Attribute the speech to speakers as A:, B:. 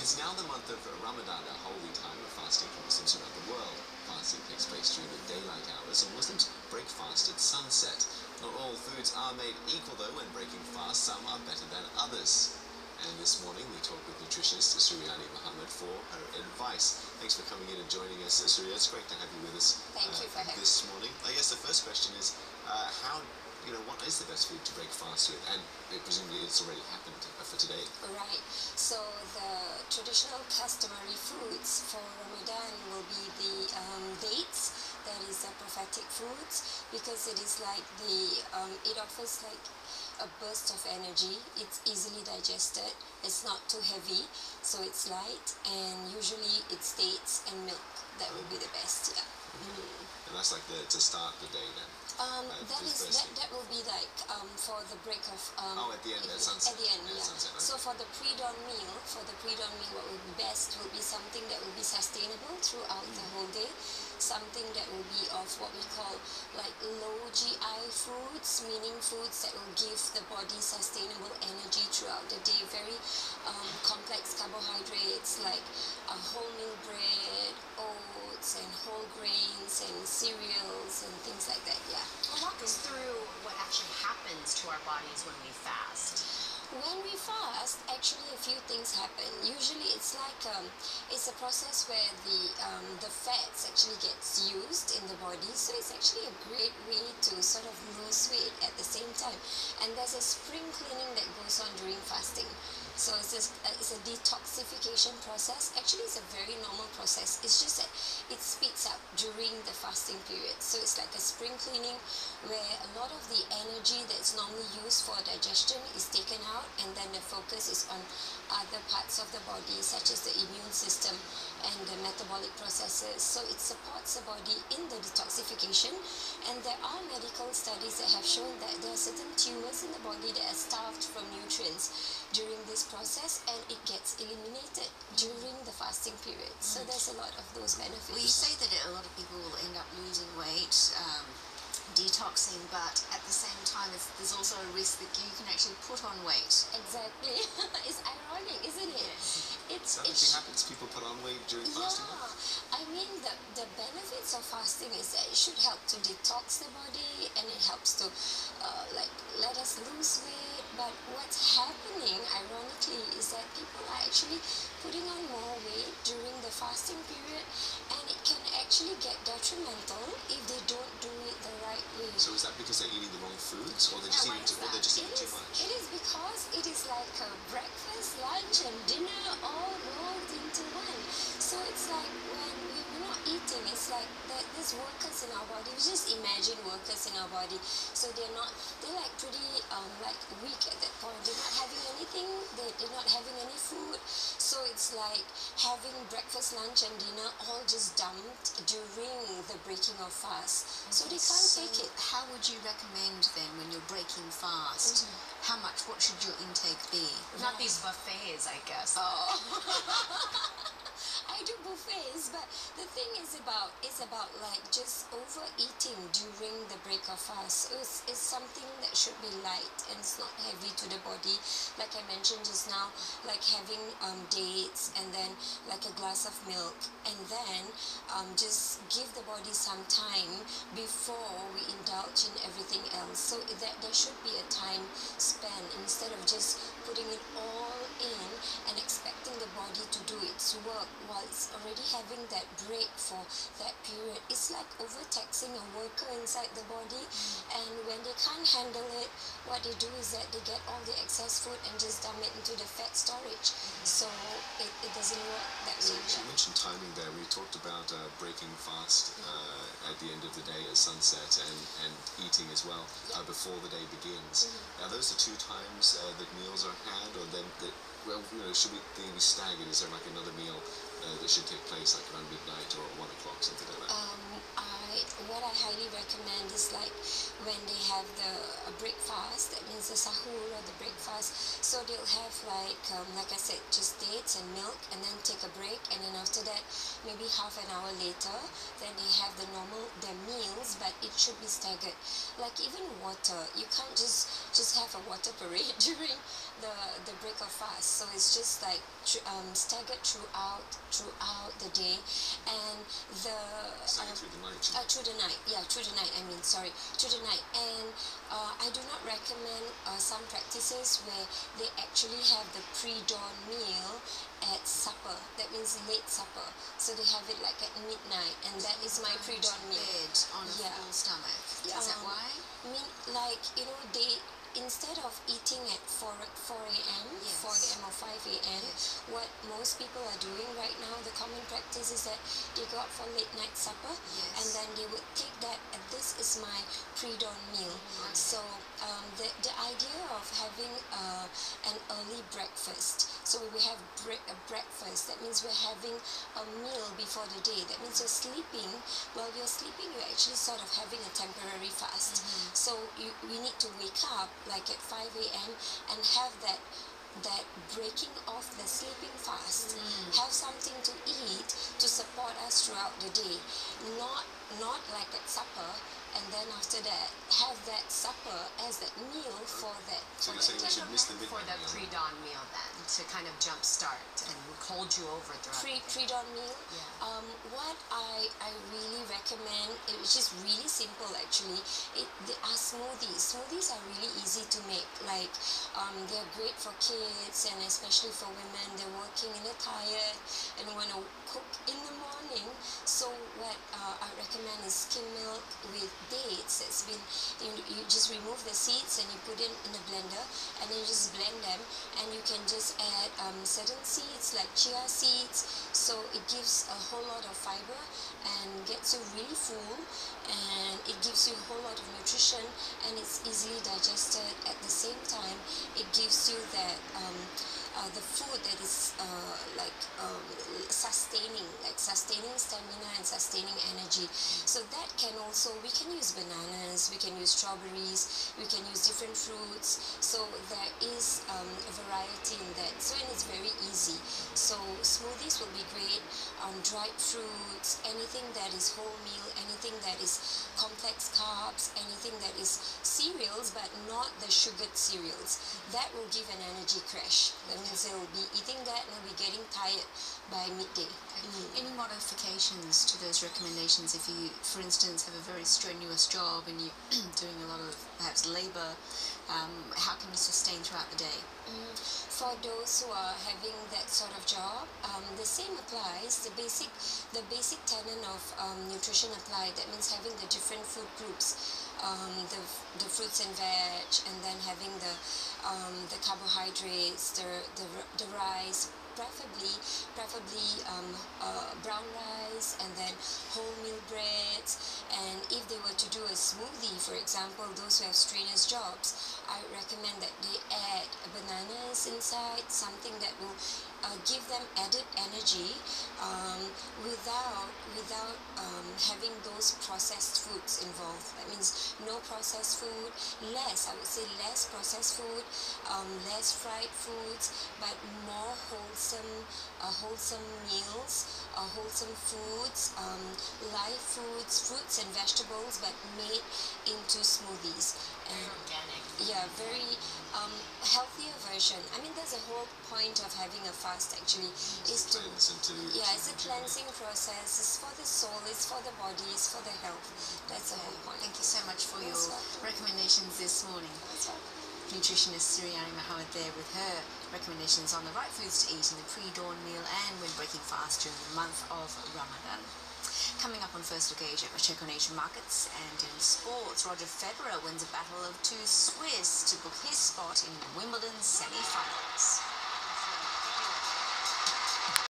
A: It's now the month of Ramadan, a holy time of fasting for Muslims around the world. Fasting takes place during the daylight hours, and Muslims break fast at sunset. Not all foods are made equal, though. When breaking fast, some are better than others. And this morning we talk with nutritionist Suria Mohd for her advice. Thanks for coming in and joining us, Suria. It's great to have you with us.
B: Thank you for having me
A: this morning. I guess the first question is, what is the best food to break fast with? And presumably it's already happened for today.
B: Right. So the traditional customary foods for Ramadan will be the dates. That is prophetic foods, because it is like it offers like a burst of energy. It's easily digested. It's not too heavy, so it's light, and usually it's dates and milk. That would be the best. Yeah.
A: And that's like to start the day then.
B: That will be like for the break of
A: at the end, at sunset.
B: At the end, yeah.
A: Sunset, okay.
B: So for the pre-dawn meal, what would be best will be something that will be sustainable throughout the whole day. Something that will be of what we call like low GI foods, meaning foods that will give the body sustainable energy throughout the day. Very complex carbohydrates like wholemeal bread, oats, and whole grains, and cereals, and things like that. Yeah.
C: Well, walk us through what actually happens to our bodies when we fast.
B: When we fast, actually a few things happen. Usually it's like it's a process where the fats actually gets used in the body, so it's actually a great way to sort of lose weight at the same time. And there's a spring cleaning that goes on during fasting. So it's a detoxification process. Actually, it's a very normal process. It's just that it speeds up during the fasting period. So it's like a spring cleaning where a lot of the energy that's normally used for digestion is taken out, and then the focus is on other parts of the body, such as the immune system and the metabolic processes. So it supports the body in the detoxification. And there are medical studies that have shown that there are certain tumors in the body that are starved from nutrients during this process, and it gets eliminated during the fasting period. So there's a lot of those benefits.
D: Well, you say that a lot of people will end up losing weight, detoxing, but at the same time there's also a risk that you can actually put on weight.
B: Exactly. It's ironic, isn't it?
A: Something happens. People put on weight during fasting.
B: Yeah. I mean, the benefits of fasting is that it should help to detox the body, and it helps to let us lose weight. But what's happening, ironically, is that people are actually putting on more weight during the fasting period, and it can actually get detrimental if they don't do it the right way.
A: So is that because they're eating the wrong foods, or they're just eating too much?
B: It is because it is like a breakfast, lunch, and dinner all rolled into one. So it's like when we're not eating, it's like there's workers in our body. We just imagine workers in our body. So they're like pretty like weak at that point. They're not having anything. They're not having any food. So it's like having breakfast, lunch, and dinner all just dumped during the breaking of fast. So they can't take it.
D: How would you recommend then, when you're breaking fast, what should your intake be?
C: Not these buffets, I guess.
B: Oh. I do buffets, but the thing is about like just overeating during the break of fast. So it's something that should be light and it's not heavy to the body. Like I mentioned just now, like having dates and then like a glass of milk, and then just give the body some time before we indulge in everything else. So that there should be a time span, instead of just putting it all in and expecting the body to do its work while it's already having that break for that period. It's like overtaxing a worker inside the body, and when they can't handle it, what they do is that they get all the excess food and just dump it into the fat storage. So it doesn't work that way.
A: So you mentioned timing there. We talked about breaking fast at the end of the day at sunset, and eating as well before the day begins. Now those are two times that meals are had, or then should they be staggered? Is there like another meal that should take place like around midnight or 1 o'clock, something like that?
B: What I highly recommend is like when they have the breakfast, that means the sahur or the breakfast. So they'll have like I said, just dates and milk, and then take a break, and then after that, maybe half an hour later, then they have their meals, but it should be staggered. Like even water, you can't just have a water parade during the break of fast. So it's just like staggered throughout the day, and
A: Through the night.
B: through the night. Through the night. And I do not recommend some practices where they actually have the pre-dawn meal at supper. That means late supper. So they have it like at midnight, and that is my pre-dawn meal.
D: Bed on a full stomach. Is that why?
B: Like, they, instead of eating at 4 a.m.,
D: Yes.
B: 4 a.m. or 5 a.m.,
D: Yes.
B: what most people are doing right now, the common practice is that they go out for late night supper,
D: Yes.
B: and then they would take that, and this is my pre-dawn meal.
D: Right.
B: So the idea of having an early breakfast, so we have a breakfast, that means we're having a meal before the day. That means you're sleeping. While you're sleeping, you're actually sort of having a temporary fast. So we need to wake up like at 5 a.m. and have that breaking off the sleeping fast, have something to eat to support us throughout the day, not like at supper, and then after that have that supper as that meal for that.
A: So you're saying we should miss the
C: For
A: midnight
C: the
A: meal?
C: pre-dawn meal then, to kind of jumpstart and hold you over throughout the day.
B: Pre-dawn meal.
C: Yeah.
B: What I really recommend, which is really simple actually, they are smoothies. Smoothies are really easy to make. Like they're great for kids, and especially for women. They're working and they're tired and want to cook in the morning. So what I recommend is skim milk with dates. It's been you just remove the seeds and you put it in the blender, and then you just blend them, and you can just add certain seeds like chia seeds. So it gives a whole lot of fiber and gets you really full, and it gives you a whole lot of nutrition, and it's easily digested. At the same time, it gives you that the food that is sustaining stamina and sustaining energy. So that we can use bananas, we can use strawberries, we can use different fruits. So there is a variety in that. So, and it's very easy. So smoothies will be great on dried fruits, anything that is wholemeal, anything that is complex carbs, anything that is cereals, but not the sugared cereals. That will give an energy crash. That means they'll be eating that and they'll be getting tired by midday.
D: Any modifications to those recommendations if you, for instance, have a very strenuous job and you're doing a lot of perhaps labour? How can you sustain throughout the day?
B: For those who are having that sort of job, the same applies. The basic tenet of nutrition apply. That means having the different food groups, the fruits and veg, and then having the carbohydrates, the rice, preferably brown rice, and then wholemeal breads. And if they were to do a smoothie, for example, those who have strenuous jobs, I recommend that they add bananas inside, something that will give them added energy without having those processed foods involved. That means no processed food, I would say less processed food, less fried foods, but more wholesome meals, wholesome foods, live foods, fruits and vegetables, but made into smoothies.
C: Very organic.
B: Yeah, very healthier version. I mean, there's a whole point of having a fast actually, is to it's a cleansing process. It's for the soul, it's for the body, it's for the health. That's the whole point.
D: Thank you so much for your
B: welcome.
D: recommendations this morning.
B: That's all.
D: Nutritionist Suria Mohd there with her recommendations on the right foods to eat in the pre-dawn meal and when breaking fast during the month of Ramadan. Coming up on First Look Asia, a check on Asian markets, and in sports, Roger Federer wins a battle of two Swiss to book his spot in Wimbledon semi-finals.